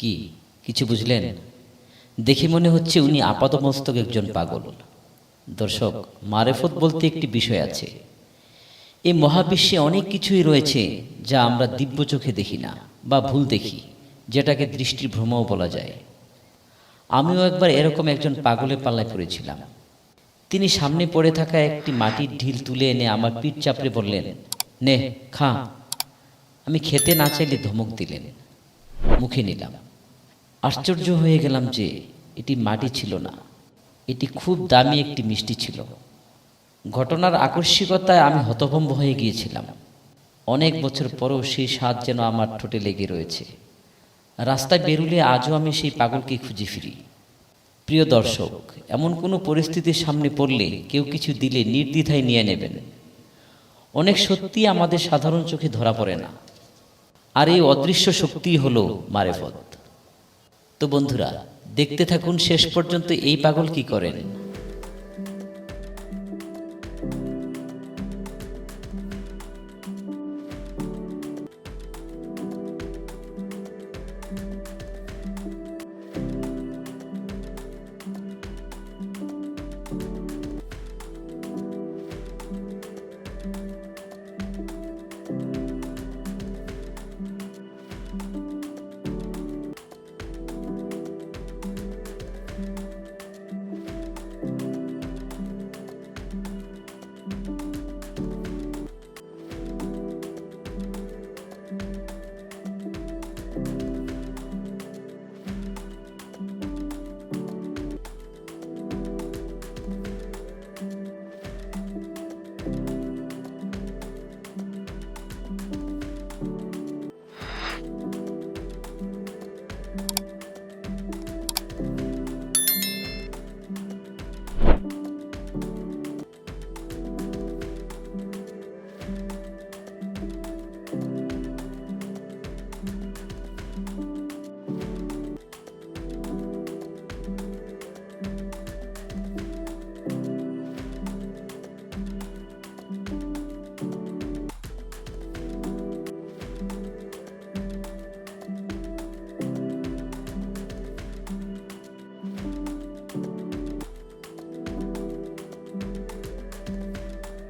কি কিছু বুঝলেন? দেখে মনে হচ্ছে উনি আপাতমস্তক একজন পাগল। দর্শক, মারেফত বলতে একটি বিষয় আছে। এই মহাবিশ্বে অনেক কিছুই রয়েছে যা আমরা দিব্য চোখে দেখি না বা ভুল দেখি, যেটাকে দৃষ্টির ভ্রমও বলা যায়। আমিও একবার এরকম একজন পাগলের পাল্লায় পড়েছিলাম। তিনি সামনে পড়ে থাকা একটি মাটির ঢিল তুলে এনে আমার পিঠ চাপড়ে বললেন, নে খা। আমি খেতে না চাইলে ধমক দিলেন। মুখে নিলাম। আশ্চর্য হয়ে গেলাম যে এটি মাটি ছিল না, এটি খুব দামি একটি মিষ্টি ছিল। ঘটনার আকস্মিকতায় আমি হতভম্ব হয়ে গিয়েছিলাম। অনেক বছর পরও সেই স্বাদ যেন আমার ঠোঁটে লেগে রয়েছে। রাস্তায় বেরুলে আজও আমি সেই পাগলকে খুঁজে ফিরি। প্রিয় দর্শক, এমন কোনো পরিস্থিতির সামনে পড়লে কেউ কিছু দিলে নির্দ্বিধায় নিয়ে নেবেন। অনেক সত্যি আমাদের সাধারণ চোখে ধরা পড়ে না, আর এই অদৃশ্য শক্তিই হলো মারেফত। তো বন্ধুরা, দেখতে থাকুন শেষ পর্যন্ত এই পাগল কি করেন।